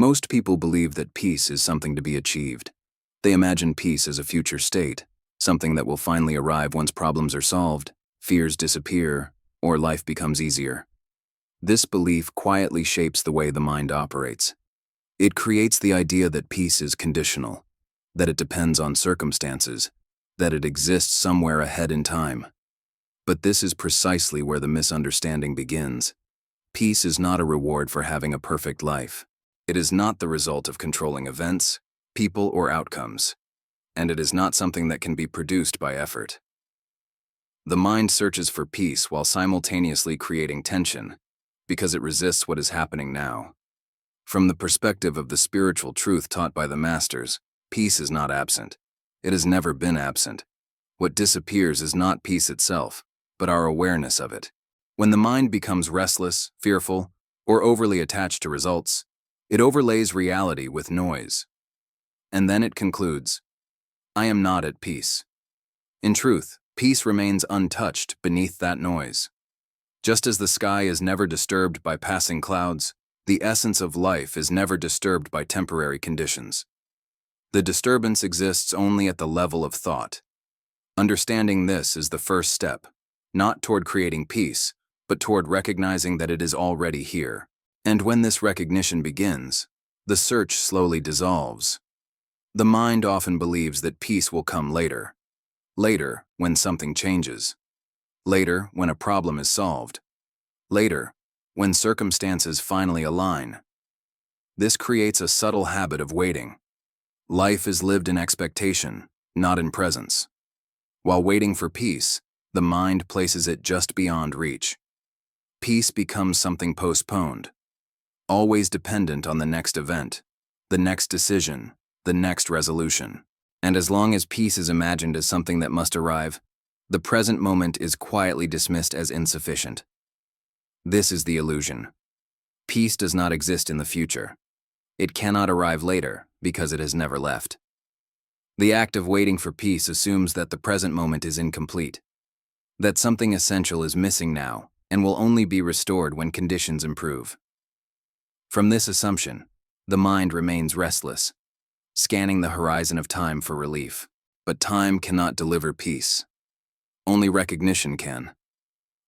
Most people believe that peace is something to be achieved. They imagine peace as a future state, something that will finally arrive once problems are solved, fears disappear, or life becomes easier. This belief quietly shapes the way the mind operates. It creates the idea that peace is conditional, that it depends on circumstances, that it exists somewhere ahead in time. But this is precisely where the misunderstanding begins. Peace is not a reward for having a perfect life. It is not the result of controlling events, people, or outcomes. And it is not something that can be produced by effort. The mind searches for peace while simultaneously creating tension, because it resists what is happening now. From the perspective of the spiritual truth taught by the masters, peace is not absent. It has never been absent. What disappears is not peace itself, but our awareness of it. When the mind becomes restless, fearful, or overly attached to results, it overlays reality with noise. And then it concludes, I am not at peace. In truth, peace remains untouched beneath that noise. Just as the sky is never disturbed by passing clouds, the essence of life is never disturbed by temporary conditions. The disturbance exists only at the level of thought. Understanding this is the first step, not toward creating peace, but toward recognizing that it is already here. And when this recognition begins, the search slowly dissolves. The mind often believes that peace will come later. Later, when something changes. Later, when a problem is solved. Later, when circumstances finally align. This creates a subtle habit of waiting. Life is lived in expectation, not in presence. While waiting for peace, the mind places it just beyond reach. Peace becomes something postponed, always dependent on the next event, the next decision, the next resolution. And as long as peace is imagined as something that must arrive, the present moment is quietly dismissed as insufficient. This is the illusion. Peace does not exist in the future. It cannot arrive later because it has never left. The act of waiting for peace assumes that the present moment is incomplete, that something essential is missing now and will only be restored when conditions improve. From this assumption, the mind remains restless, scanning the horizon of time for relief. But time cannot deliver peace. Only recognition can.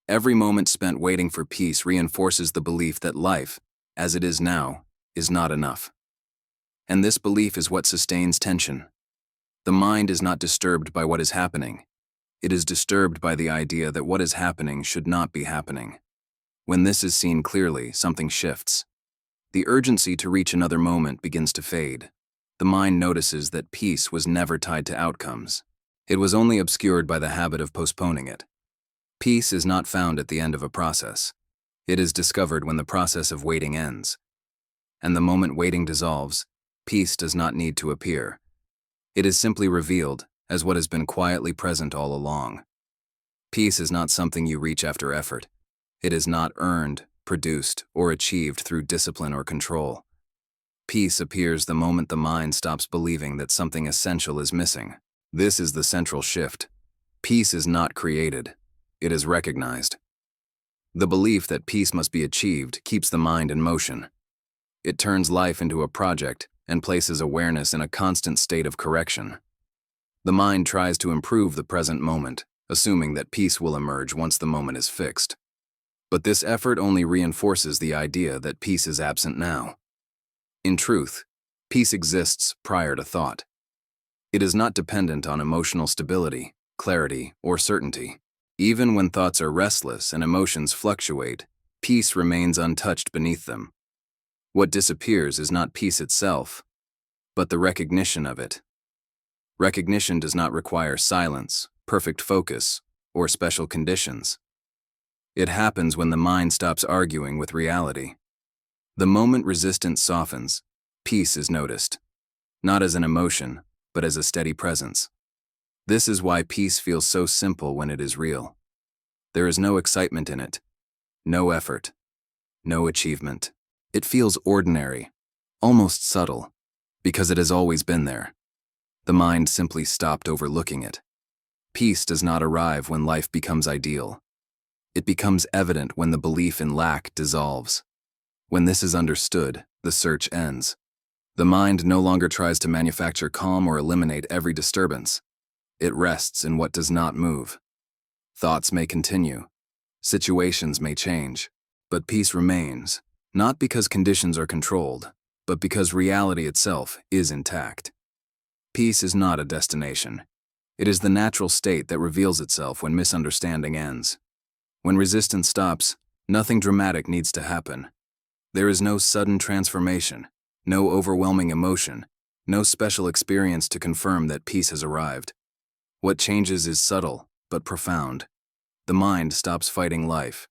Every moment spent waiting for peace reinforces the belief that life, as it is now, is not enough. And this belief is what sustains tension. The mind is not disturbed by what is happening. It is disturbed by the idea that what is happening should not be happening. When this is seen clearly, something shifts. The urgency to reach another moment begins to fade. The mind notices that peace was never tied to outcomes. It was only obscured by the habit of postponing it. Peace is not found at the end of a process. It is discovered when the process of waiting ends. And the moment waiting dissolves, peace does not need to appear. It is simply revealed as what has been quietly present all along. Peace is not something you reach after effort. It is not earned, produced, or achieved through discipline or control. Peace appears the moment the mind stops believing that something essential is missing. This is the central shift. Peace is not created. It is recognized. The belief that peace must be achieved keeps the mind in motion. It turns life into a project and places awareness in a constant state of correction. The mind tries to improve the present moment, assuming that peace will emerge once the moment is fixed. But this effort only reinforces the idea that peace is absent now. In truth, peace exists prior to thought. It is not dependent on emotional stability, clarity, or certainty. Even when thoughts are restless and emotions fluctuate, peace remains untouched beneath them. What disappears is not peace itself, but the recognition of it. Recognition does not require silence, perfect focus, or special conditions. It happens when the mind stops arguing with reality. The moment resistance softens, peace is noticed, not as an emotion, but as a steady presence. This is why peace feels so simple when it is real. There is no excitement in it, no effort, no achievement. It feels ordinary, almost subtle, because it has always been there. The mind simply stopped overlooking it. Peace does not arrive when life becomes ideal. It becomes evident when the belief in lack dissolves. When this is understood, the search ends. The mind no longer tries to manufacture calm or eliminate every disturbance. It rests in what does not move. Thoughts may continue. Situations may change. But peace remains, not because conditions are controlled, but because reality itself is intact. Peace is not a destination. It is the natural state that reveals itself when misunderstanding ends. When resistance stops, nothing dramatic needs to happen. There is no sudden transformation, no overwhelming emotion, no special experience to confirm that peace has arrived. What changes is subtle, but profound. The mind stops fighting life.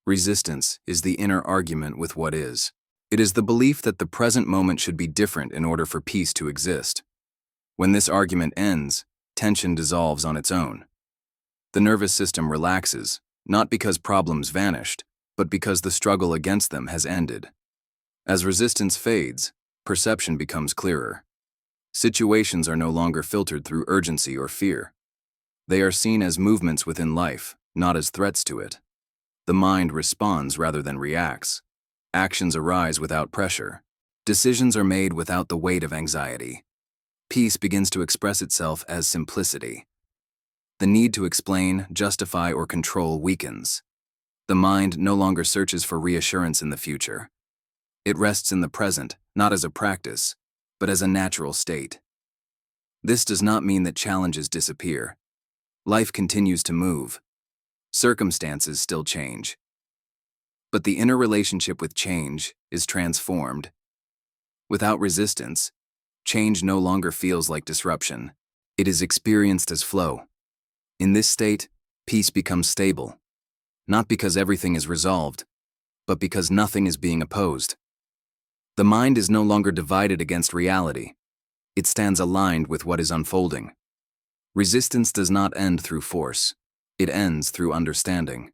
Resistance is the inner argument with what is. It is the belief that the present moment should be different in order for peace to exist. When this argument ends, tension dissolves on its own. The nervous system relaxes, not because problems vanished, but because the struggle against them has ended. As resistance fades, perception becomes clearer. Situations are no longer filtered through urgency or fear. They are seen as movements within life, not as threats to it. The mind responds rather than reacts. Actions arise without pressure. Decisions are made without the weight of anxiety. Peace begins to express itself as simplicity. The need to explain, justify, or control weakens. The mind no longer searches for reassurance in the future. It rests in the present, not as a practice, but as a natural state. This does not mean that challenges disappear. Life continues to move. Circumstances still change. But the inner relationship with change is transformed. Without resistance, change no longer feels like disruption. It is experienced as flow. In this state, peace becomes stable, not because everything is resolved, but because nothing is being opposed. The mind is no longer divided against reality. It stands aligned with what is unfolding. Resistance does not end through force. It ends through understanding.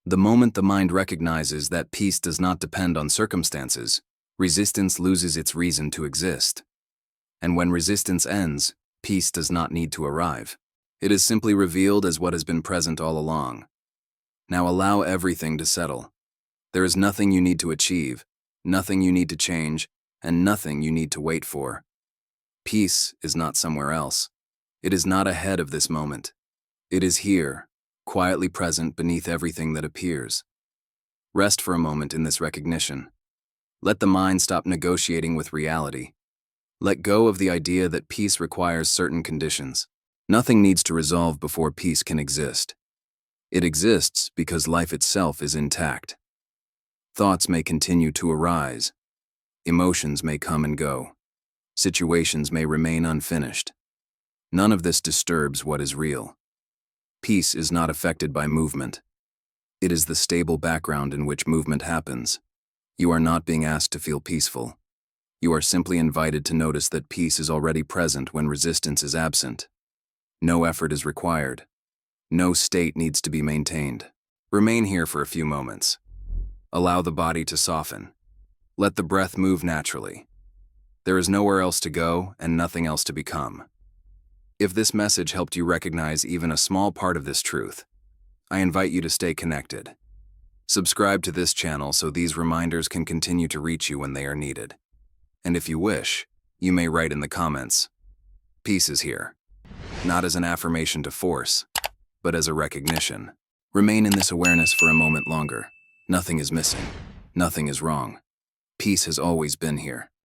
The moment the mind recognizes that peace does not depend on circumstances, resistance loses its reason to exist. And when resistance ends, peace does not need to arrive. It is simply revealed as what has been present all along. Now allow everything to settle. There is nothing you need to achieve, nothing you need to change, and nothing you need to wait for. Peace is not somewhere else. It is not ahead of this moment. It is here, quietly present beneath everything that appears. Rest for a moment in this recognition. Let the mind stop negotiating with reality. Let go of the idea that peace requires certain conditions. Nothing needs to resolve before peace can exist. It exists because life itself is intact. Thoughts may continue to arise. Emotions may come and go. Situations may remain unfinished. None of this disturbs what is real. Peace is not affected by movement. It is the stable background in which movement happens. You are not being asked to feel peaceful. You are simply invited to notice that peace is already present when resistance is absent. No effort is required. No state needs to be maintained. Remain here for a few moments. Allow the body to soften. Let the breath move naturally. There is nowhere else to go and nothing else to become. If this message helped you recognize even a small part of this truth, I invite you to stay connected. Subscribe to this channel so these reminders can continue to reach you when they are needed. And if you wish, you may write in the comments, "Peace is here," not as an affirmation to force, but as a recognition. Remain in this awareness for a moment longer. Nothing is missing. Nothing is wrong. Peace has always been here.